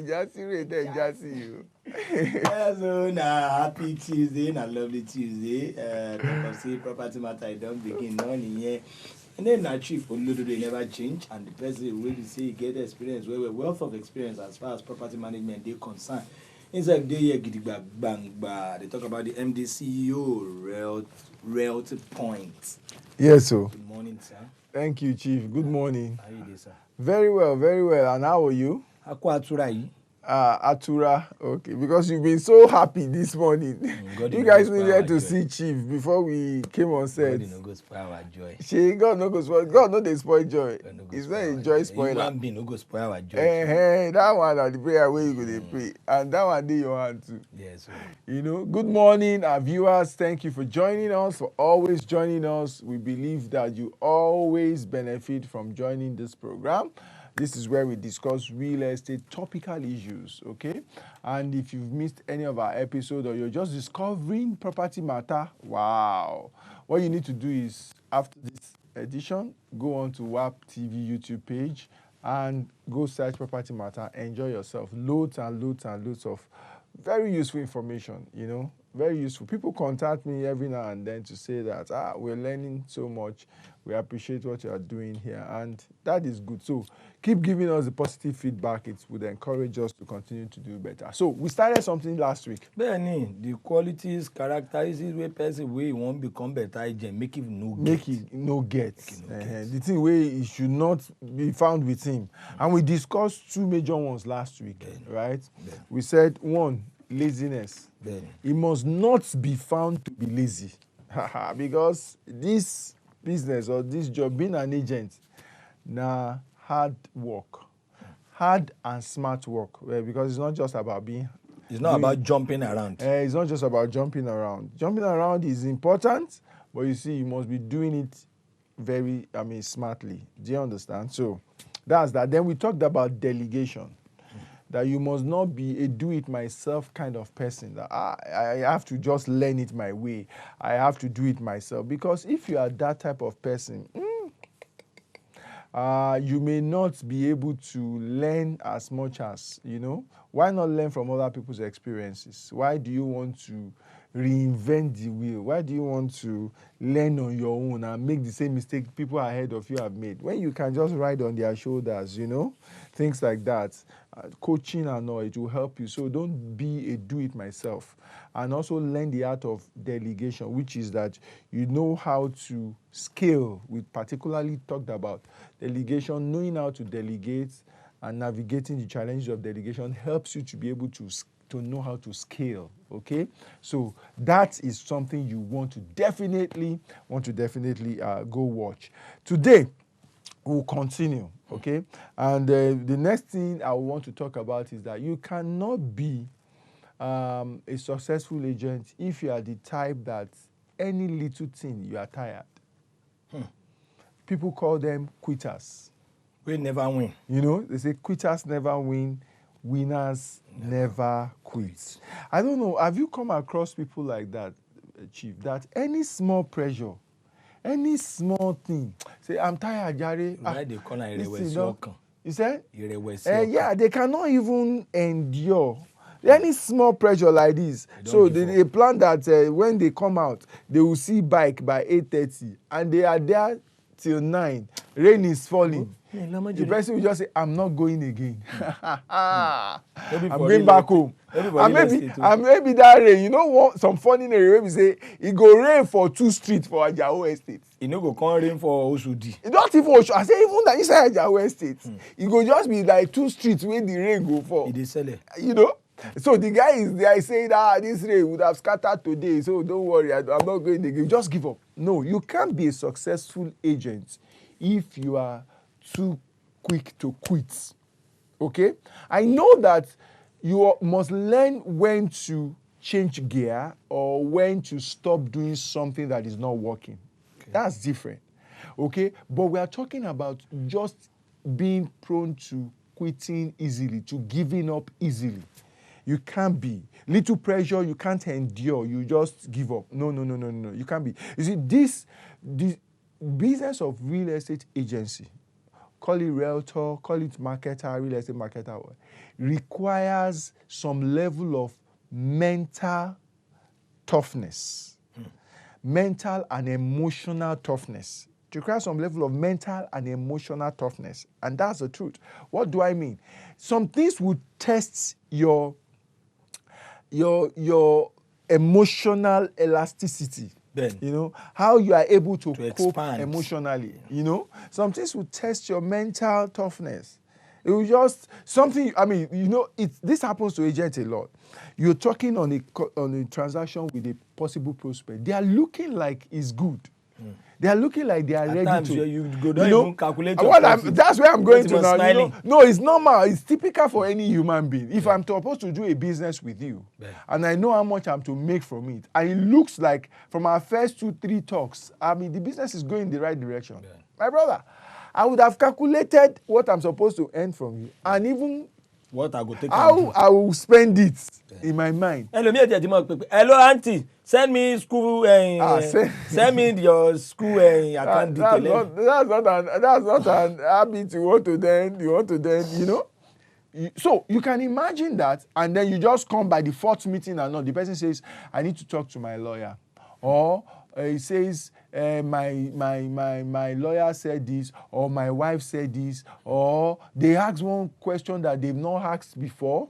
So now, happy Tuesday, and lovely Tuesday. Talk of say property matter, I don't begin on in here. And then our chief Oludo, they never change, and the person will say he get experience, where wealth of experience as far as property management they concerned. Inside the year, bang, they talk about the MD CEO, realtor point. Yes, sir. Good morning, sir. Thank you, Chief. Good morning. How are you doing, sir? Very well, very well. And how are you? Akwa Atura. Okay, because you've been so happy this morning. You guys needed to see Chief before we came on set. God no go spoil our joy. God no go spoil. God no dey spoil joy. It's not a joy spoiler. Human being no go spoil our joy. That one are the prayer where you go dey pray, and that one dey your hand too. Yes. You know. Good morning, our viewers. Thank you for joining us. For always joining us. We believe that you always benefit from joining this program. This is where we discuss real estate topical issues, okay? And if you've missed any of our episodes or you're just discovering property matter, wow. What you need to do is, after this edition, go on to WAP TV YouTube page and go search property matter. Enjoy yourself. Loads and loads and loads of very useful information, you know? Very useful. People contact me every now and then to say that, we're learning so much. We appreciate what you are doing here, and that is good. So keep giving us the positive feedback. It would encourage us to continue to do better. So we started something last week. Benny, the qualities, characteristics where person way won't become better agent, make it no get. The thing where it should not be found with him. And we discussed two major ones last week, right? We said, one, laziness. It must not be found to be lazy. Because this business or this job, being an agent, hard work. Hard and smart work. Because it's not just about about jumping around. It's not just about jumping around. Jumping around is important, but you see, you must be doing it very, smartly. Do you understand? So that's that. Then we talked about delegation. That you must not be a do-it-myself kind of person. That I have to just learn it my way. I have to do it myself. Because if you are that type of person, you may not be able to learn as much as, Why not learn from other people's experiences? Why do you want to reinvent the wheel? Why do you want to learn on your own and make the same mistake people ahead of you have made? When you can just ride on their shoulders, things like that. Coaching and all, it will help you. So don't be a do-it-myself. And also learn the art of delegation, which is that you know how to scale. We particularly talked about delegation. Knowing how to delegate and navigating the challenges of delegation helps you to be able to know how to scale, okay? So that is something you want to definitely go watch. Today, we'll continue, okay? And the next thing I want to talk about is that you cannot be a successful agent if you are the type that any little thing you are tired. People call them quitters. We never win. They say quitters never win, winners never quit. I don't know, have you come across people like that, Chief, that any small pressure, any small thing, say, I'm tired, Jare. Right, they call it you said? Yeah, they cannot even endure any small pressure like this. So they plan that when they come out, they will see bike by 8:30, and they are there till 9. Rain is falling. The person will just say, I'm not going again. I'm going back home. And maybe that rain, some funny area we say, it go rain for 2 streets for Ajao Estate. It no go come rain for Oshodi. It not even Oshodi. I say even that inside Ajao Estate, it go just be like 2 streets where the rain go for. It is selling. So the guy is there saying, this rain would have scattered today, so don't worry, I'm not going again. Just give up. No, you can't be a successful agent if you are too quick to quit. Okay? I know that you must learn when to change gear or when to stop doing something that is not working. Okay. That's different. Okay? But we are talking about just being prone to quitting easily, to giving up easily. You can't be. Little pressure, you can't endure. You just give up. No. You can't be. You see, this business of real estate agency call it realtor, call it marketer, real estate marketer, requires some level of mental toughness, mental and emotional toughness. It requires some level of mental and emotional toughness. And that's the truth. What do I mean? Some things would test your emotional elasticity. Then, you know, how you are able to cope expand emotionally. You know, some things will test your mental toughness. It will just something. I mean, you know, this happens to agents a lot. You're talking on a transaction with a possible prospect. They are looking like it's good. They are looking like they are at ready times to. You don't even calculate your profit. That's where I'm going to now. Smiling. You know? No, it's normal. It's typical for any human being. If I'm supposed to do a business with you, and I know how much I'm to make from it, and it looks like from our first 2-3 talks, I mean, the business is going in the right direction. My brother, I would have calculated what I'm supposed to earn from you, and even what I go take how I will spend it in my mind. Hello, auntie. Send me school. Send me your school account detail. That's not an habit you want to then. You know. So you can imagine that, and then you just come by the 4th meeting and not. The person says, "I need to talk to my lawyer," or he says, my lawyer said this, or my wife said this, or they ask one question that they've not asked before,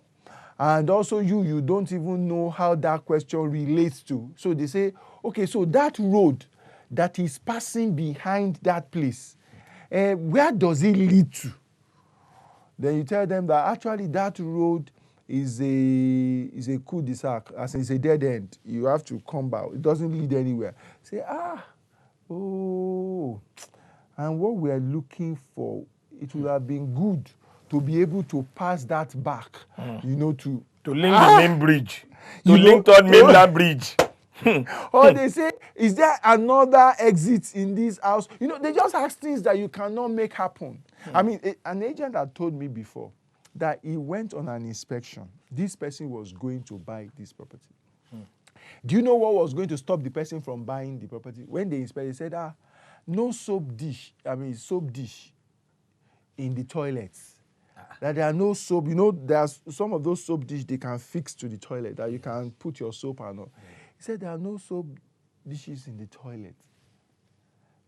and also you don't even know how that question relates to. So they say, okay, so that road that is passing behind that place, where does it lead to? Then you tell them that actually that road is a cul-de-sac, as in it's a dead end. You have to come back. It doesn't lead anywhere. Say, and what we are looking for, it would have been good to be able to pass that back, you know, to link the main bridge, to link Third Mainland Bridge. Or they say, is there another exit in this house? You know, they just ask things that you cannot make happen. I mean, an agent had told me before that he went on an inspection. This person was going to buy this property. Do you know what was going to stop the person from buying the property? When they inspected, they said, no soap dish in the toilets. That there are no soap. You know, there's some of those soap dish they can fix to the toilet that you can put your soap and all. He said there are no soap dishes in the toilet.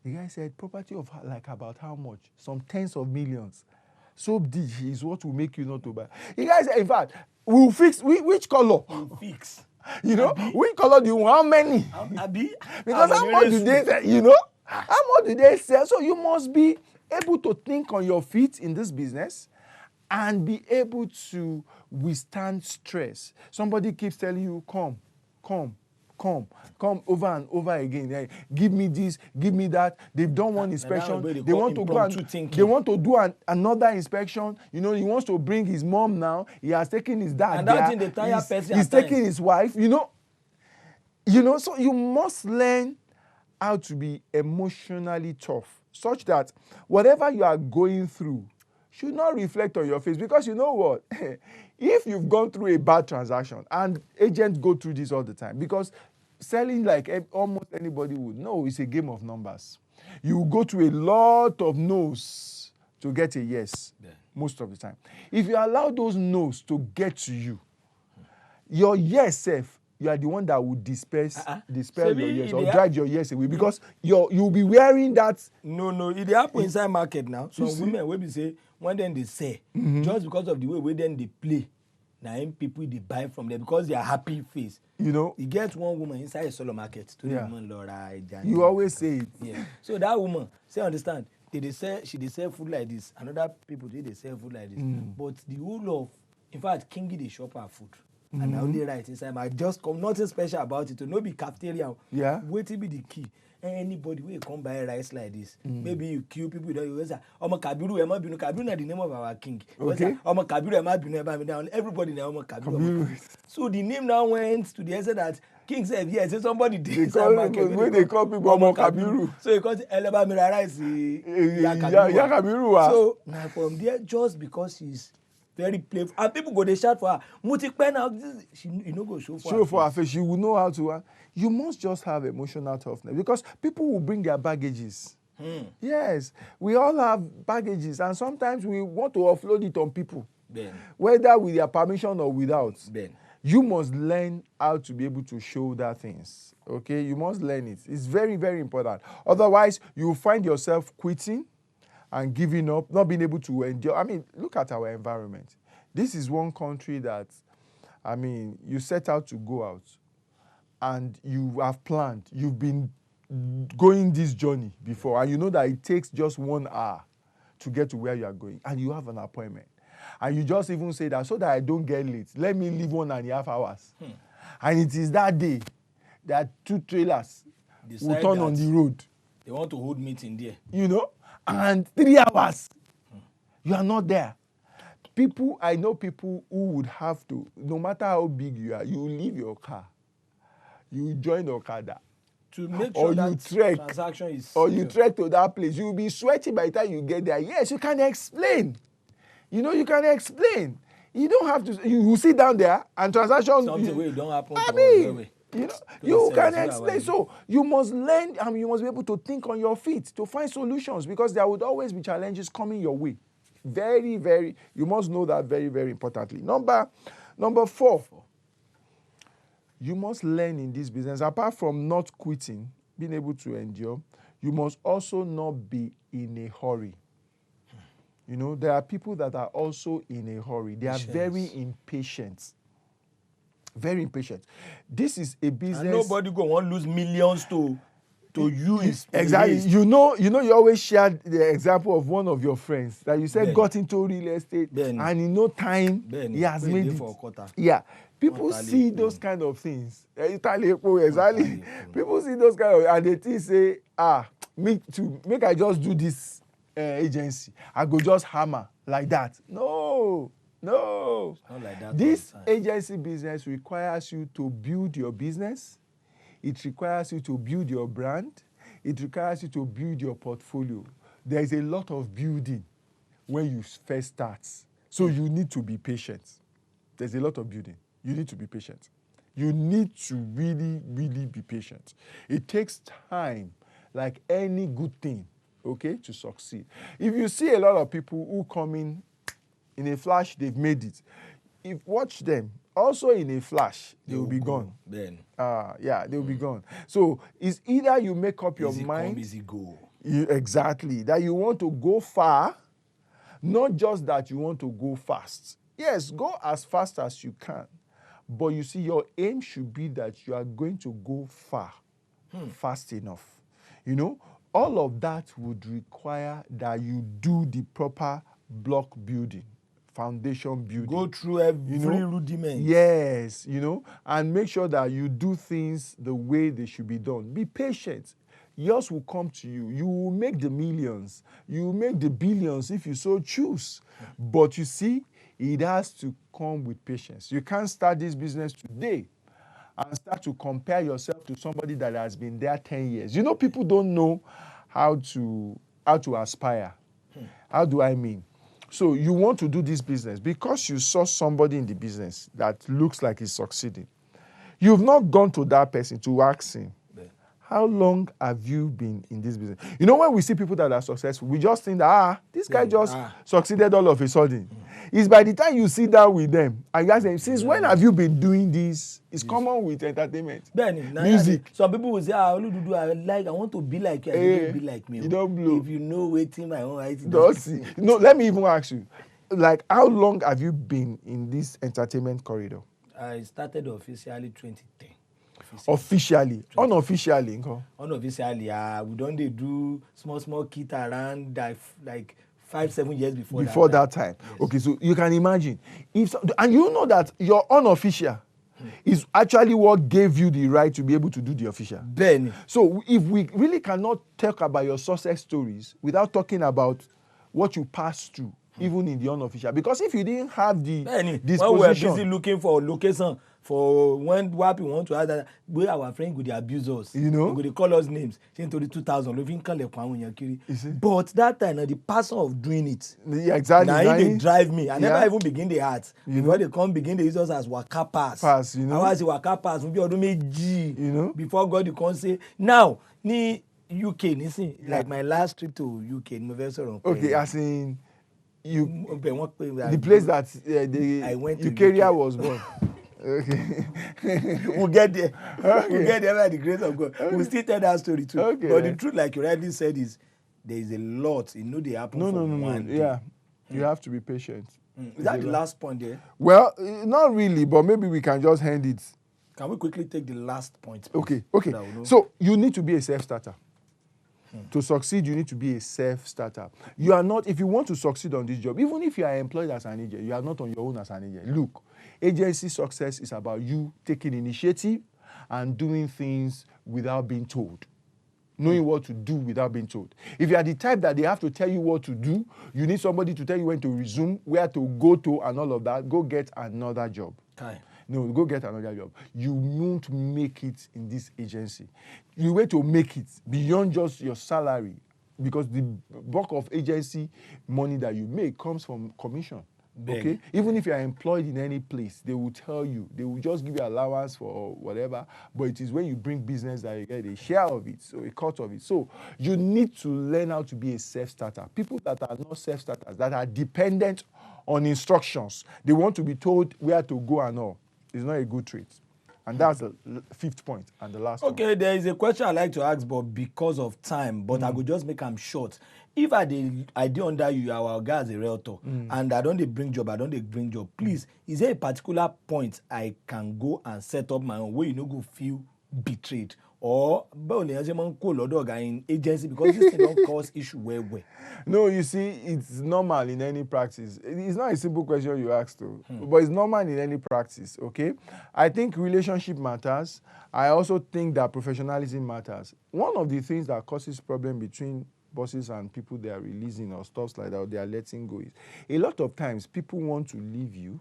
The guy said property of like about how much? Some tens of millions. Soap dish is what will make you not to buy. The guy said, in fact, we'll fix which color? We'll fix. You know, which color do you want? How many? Because how much do they sell? You know, how much do they sell? So you must be able to think on your feet in this business and be able to withstand stress. Somebody keeps telling you, come over and over again. Hey, give me this, give me that. They've done one inspection. They want to go and they want to do another inspection. You know, he wants to bring his mom now. He has taken his dad. And that's in the entire person. He's taking his wife. You know. So you must learn how to be emotionally tough, such that whatever you are going through should not reflect on your face. Because you know what? If you've gone through a bad transaction, and agents go through this all the time, because selling like almost anybody would know, it's a game of numbers. You go to a lot of no's to get a yes, most of the time. If you allow those no's to get to you, your yes self, you are the one that will dispel your yes or drive your yes away, because you'll be wearing that. No, it happen inside market now. Some women will be say, when then they say, just because of the way then they play, now people they buy from them because they are happy face. You know, you get one woman inside a solo market to the woman Laura. You always say it. Yeah. So that woman, say understand, they sell food like this. Another people they sell food like this. But the whole of, in fact, Kingi they shop her food. And I only write inside. I just come, nothing special about it. To no be cafeteria. Yeah. Wait till be the key. Anybody will come buy rice like this. Maybe you kill people. You say, Omo Kabiru, Ema Binu. Kabiru is the name of our king. Okay. Omo Kabiru, Ema Binu. Everybody now Omo Kabiru. So the name now went to the essence that King said, yes, somebody did. When they call people Omo Kabiru. So he calls Eleba Mira rice. Ya Kabiru. So now from there, just because she's very playful, and people go they shout for her. Mutikpe now, you know go show for her face. She will know how to. You must just have emotional toughness, because people will bring their baggages. Yes, we all have baggages, and sometimes we want to offload it on people, Ben. whether with their permission or without. Ben. You must learn how to be able to shoulder things. Okay, you must learn it. It's very, very important. Otherwise, you find yourself quitting and giving up, not being able to endure. I mean, look at our environment. This is one country that, I mean, you set out to go out and you have planned, you've been going this journey before, and you know that it takes just 1 hour to get to where you are going, and you have an appointment. And you just even say that, so that I don't get late, let me leave 1.5 hours. And it is that day that 2 trailers will turn on the road. They want to hold meeting there. You know? And 3 hours, you are not there. I know people who would have to, no matter how big you are, you will leave your car. You will join Okada. To make sure that transaction is... Or you trek to that place. You will be sweating by the time you get there. Yes, you can explain. You know, you can explain. You don't have to... You will sit down there and transaction... Something where it don't happen to us. You know, you can explain. So you must learn, and you must be able to think on your feet to find solutions, because there would always be challenges coming your way. Very, very... You must know that very, very importantly. Number 4. You must learn in this business, apart from not quitting, being able to endure, you must also not be in a hurry. You know, there are people that are also in a hurry. They are very impatient. Very impatient. This is a business... And nobody go want lose millions to you. Exactly. You know, you always shared the example of one of your friends that you said got into real estate, and in no time, he has made it. For a quarter. Yeah. People see those kind of things. Exactly. People see those kind of, and they think, say, make I just do this agency. I go just hammer like that. No. Not like that. This agency business requires you to build your business. It requires you to build your brand. It requires you to build your portfolio. There is a lot of building when you first start. So you need to be patient. There's a lot of building. You need to be patient. You need to really, really be patient. It takes time, like any good thing, okay, to succeed. If you see a lot of people who come in a flash, they've made it. If watch them, also in a flash, they will be gone. Then. They will be gone. So it's either you make up your mind. Easy go. Exactly. That you want to go far, not just that you want to go fast. Yes, go as fast as you can. But you see, your aim should be that you are going to go far, fast enough. You know, all of that would require that you do the proper block building, foundation building. Go through every rudiment. Yes, and make sure that you do things the way they should be done. Be patient. Yours will come to you. You will make the millions. You will make the billions if you so choose. But you see, it has to come with patience. You can't start this business today and start to compare yourself to somebody that has been there 10 years. You know, people don't know how to aspire. How do I mean? So you want to do this business because you saw somebody in the business that looks like he's succeeding. You've not gone to that person to ask him, how long have you been in this business? You know, when we see people that are successful, we just think that, this guy just succeeded all of a sudden. It's by the time you sit down with them and you ask them, since when have you been doing this? It's common with entertainment. Music. Some people will say, I want to be like you. I don't be like me. You don't blow. If you know waiting my own right. Don't see. No, let me even ask you, like, how long have you been in this entertainment corridor? I started officially 2010. Officially. Unofficially, unofficially, we don't do small kit around like 5-7 years before that time. Yes. Okay, so you can imagine and you know that your unofficial is actually what gave you the right to be able to do the official. Then, so if we really cannot talk about your success stories without talking about what you passed through, even in the unofficial, because if you didn't have the disposition, when we're busy looking for location for when people want to ask that, where our friend go dey abuse us, they go dey call us names, say into the 2000 but that time the person of doing it, exactly, now they drive me. I never even begin the art before they come begin the use us as waka pass. I was waka pass before God you come say now ni UK, listen, like my last trip to UK, okay, as in the place that I went to Eukarya was born. Okay. We'll get there. Okay. We'll get there by the grace of God. Okay. We'll still tell that story too. Okay. But the truth, like you rightly said, is there is a lot. They happen from one day. Yeah. You have to be patient. Is that the last point there? Well, not really, but maybe we can just hand it. Can we quickly take the last point, please? Okay. So you need to be a self-starter. To succeed, you need to be a self-starter. You are not, if you want to succeed on this job, even if you are employed as an agent, you are not on your own as an agent. Look, agency success is about you taking initiative and doing things without being told. Knowing what to do without being told. If you are the type that they have to tell you what to do, you need somebody to tell you when to resume, where to go to, and all of that, go get another job. Okay. No, go get another job. You won't make it in this agency. You wait to make it beyond just your salary, because the bulk of agency money that you make comes from commission. Okay? Even if you are employed in any place, they will tell you, they will just give you allowance for whatever, but it is when you bring business that you get a share of it, so a cut of it. So you need to learn how to be a self-starter. People that are not self-starters, that are dependent on instructions, they want to be told where to go and all. It's not a good trait. And that's the fifth point and the last one. Okay, there is a question I like to ask, but because of time, but I will just make them short. If I did under you, our guy as a realtor, and I don't bring job, please, is there a particular point I can go and set up my own where you no go feel betrayed? Or in agency, because this thing don't cause issue where? No, you see, it's normal in any practice. It's not a simple question you asked, though, but it's normal in any practice, okay? I think relationship matters. I also think that professionalism matters. One of the things that causes problem between bosses and people they are releasing or stuff like that, or they are letting go, is a lot of times people want to leave you,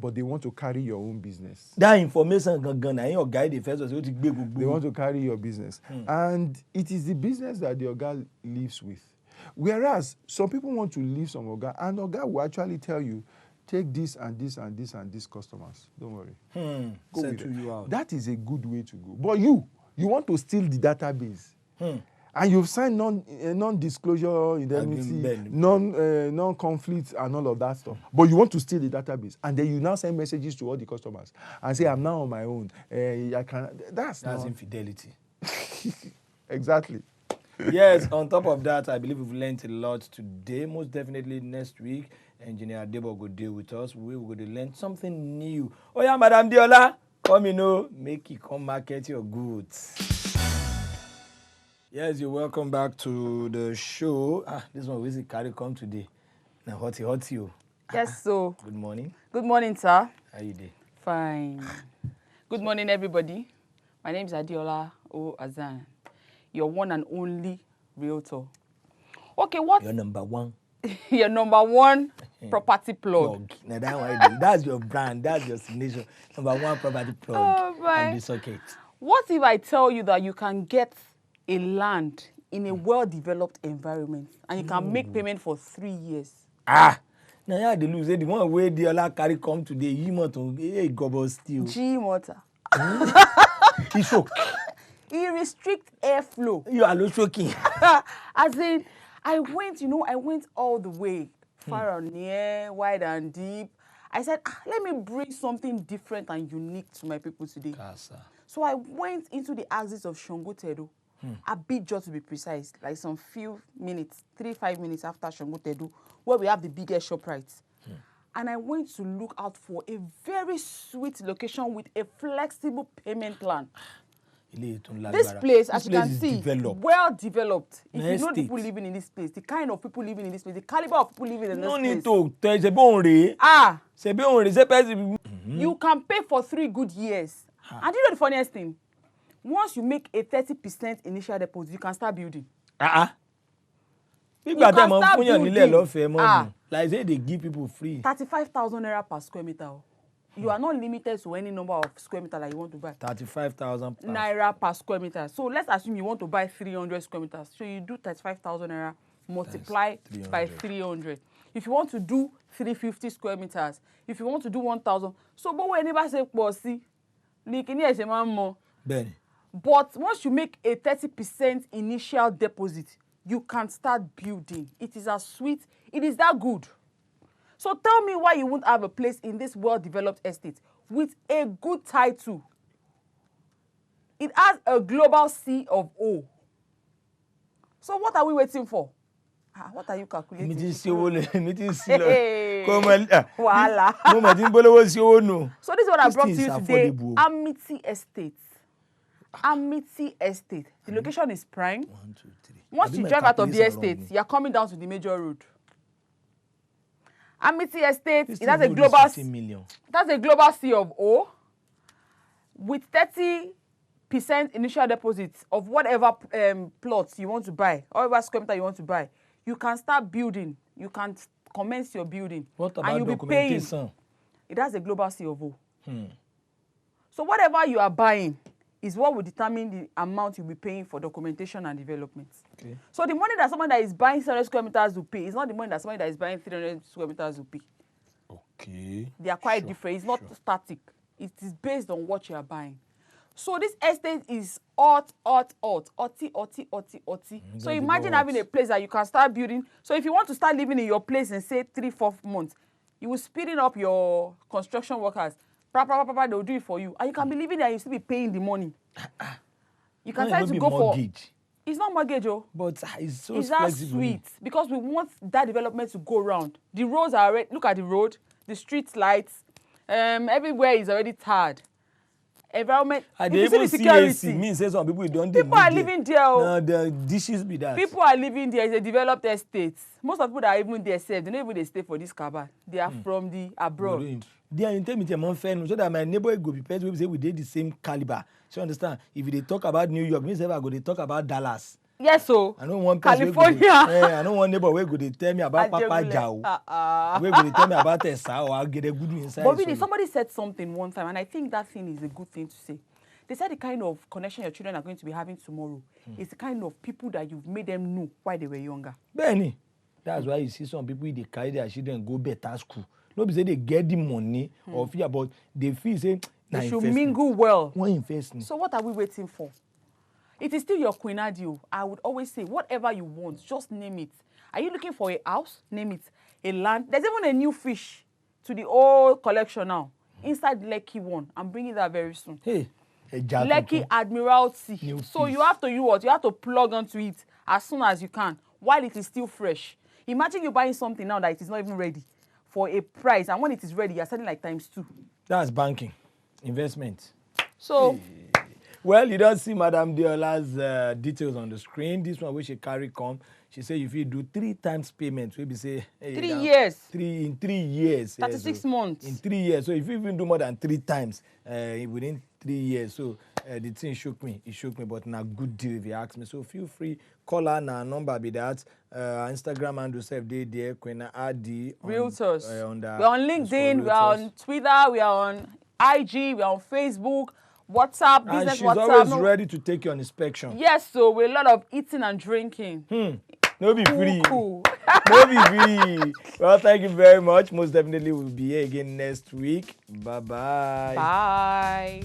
but they want to carry your own business. That information your guy the first they want to carry your business. And it is the business that the Oga lives with. Whereas some people want to leave some Oga, and Oga will actually tell you, take this and this and this and these customers. Don't worry. Go with you out. That is a good way to go. But you want to steal the database. And you've signed non-disclosure indemnity, non-conflict and all of that stuff. But you want to steal the database. And then you now send messages to all the customers and say, I'm now on my own. That's infidelity. Exactly. Yes, on top of that, I believe we've learned a lot today. Most definitely next week, Engineer Debo will deal with us. We will learn something new. Oh yeah, Madam Diola, come make you come market your goods. Yes, you're welcome back to the show. This one will carry come today. Now, hot you. Yes, so. Good morning. Good morning, sir. How you doing? Fine. Good morning, everybody. My name is Adiola O. Azan, your one and only realtor. Okay, what? Your number one. Your number one property plug. Now that's your brand. That's your signature. Number one property plug. Oh, and the socket. What if I tell you that you can get a land in a well-developed environment and you can make payment for 3 years? Now yeah, they lose. The one where the other carry come today, you want to gobble still. G-Matta. He shook. He restricts airflow. You are not choking. As in, I went all the way, far and near, wide and deep. I said, let me bring something different and unique to my people today. So I went into the axis of Shango Tedo. A bit just to be precise, like some few minutes, 3-5 minutes after Shango Tedo, where we have the biggest ShopRite. And I went to look out for a very sweet location with a flexible payment plan. This place, as you can see, well developed. If you know people living in this place, the kind of people living in this place, the caliber of people living in this place. No need to tell you can pay for 3 good years. And you know the funniest thing? Once you make a 30% initial deposit, you can start building. People are start building. Like they give people free. 35,000 naira per square meter. You are not limited to any number of square meter that you want to buy. 35,000 naira per square meter. So let's assume you want to buy 300 square meters. So you do 35,000 naira multiply by 300. If you want to do 350 square meters, if you want to do 1,000. So but when anybody say, "Bossy, likini ese man more." But once you make a 30% initial deposit, you can start building. It is as sweet. It is that good. So tell me why you won't have a place in this well-developed estate with a good title. It has a global C of O. So what are we waiting for? What are you calculating? So this is what I brought to you today. Amity Estate. Amity Estate. The location is prime. 1, 2, 3. Once you drive out of the estate, you're coming down to the major road. Amity Estate, it has a global C of O with 30% initial deposits of whatever plots you want to buy, or whatever square meter you want to buy. You can start building. You can commence your building. What about and you'll documentation? Be paying. It has a global C of O. So whatever you are buying is what will determine the amount you'll be paying for documentation and development. Okay. So the money that someone that is buying 700 square meters will pay is not the money that someone that is buying 300 square meters will pay. Okay. They are quite different. It's not static. It is based on what you are buying. So this estate is OTI. So imagine having a place that you can start building. So if you want to start living in your place in say 3-4 months, you will speeding up your construction workers. They will do it for you. And you can be living there and you still be paying the money. You can try to go mortgage. For... It's not mortgage, but it's so it's that sweet. Because we want that development to go around. The roads are already... Look at the road. The street lights. Everywhere is already tarred. Environment. If you see the security. Me say some people don't. People are living there. No, the dishes be that. People are living there. It's a developed estate. Most of the people that are even there safe, they don't even stay for this cabal. They are from the abroad. They are in terms of friend, so that my neighbor go be person we say we did the same caliber. So you understand? If they talk about New York, me say I go they talk about Dallas. Yes, so I don't want California. I don't want neighbor where go they tell me about Papa Jao. Where go they tell me about Tessa or I'll get a good inside. But really, somebody said something one time, and I think that thing is a good thing to say. They said the kind of connection your children are going to be having tomorrow is the kind of people that you've made them know while they were younger. Benny, that's why you see some people they carry their children go better school. Nobody say they get the money or fear, but they feel say they should mingle well. One investment. So what are we waiting for? It is still your Queen Adio. I would always say, whatever you want, just name it. Are you looking for a house? Name it. A land. There's even a new fish to the old collection now. Inside Lekki one. I'm bringing that very soon. Hey. Lekki Admiralty. So you have to do what? You have to plug onto it as soon as you can while it is still fresh. Imagine you buying something now that it is not even ready for a price, and when it is ready, you're selling like ×2. That's banking, investment. So, well, you don't see Madam Deola's details on the screen. This one where she carry come. She say if you do 3 times payments, maybe say hey, 3 years. In 3 years. 36 months. In 3 years. So if you even do more than 3 times within 3 years, so the thing shook me. It shook me, but na good deal if you ask me. So feel free, call her na number be that. Instagram and yourself they there. Queen Adi. Realtors. We're on LinkedIn. We're on Twitter. We are on IG. We're on Facebook. WhatsApp, business and she's WhatsApp. Always ready to take you on inspection. Yes, so with a lot of eating and drinking. No be free. Cool. No be free. Well, thank you very much. Most definitely we'll be here again next week. Bye-bye. Bye.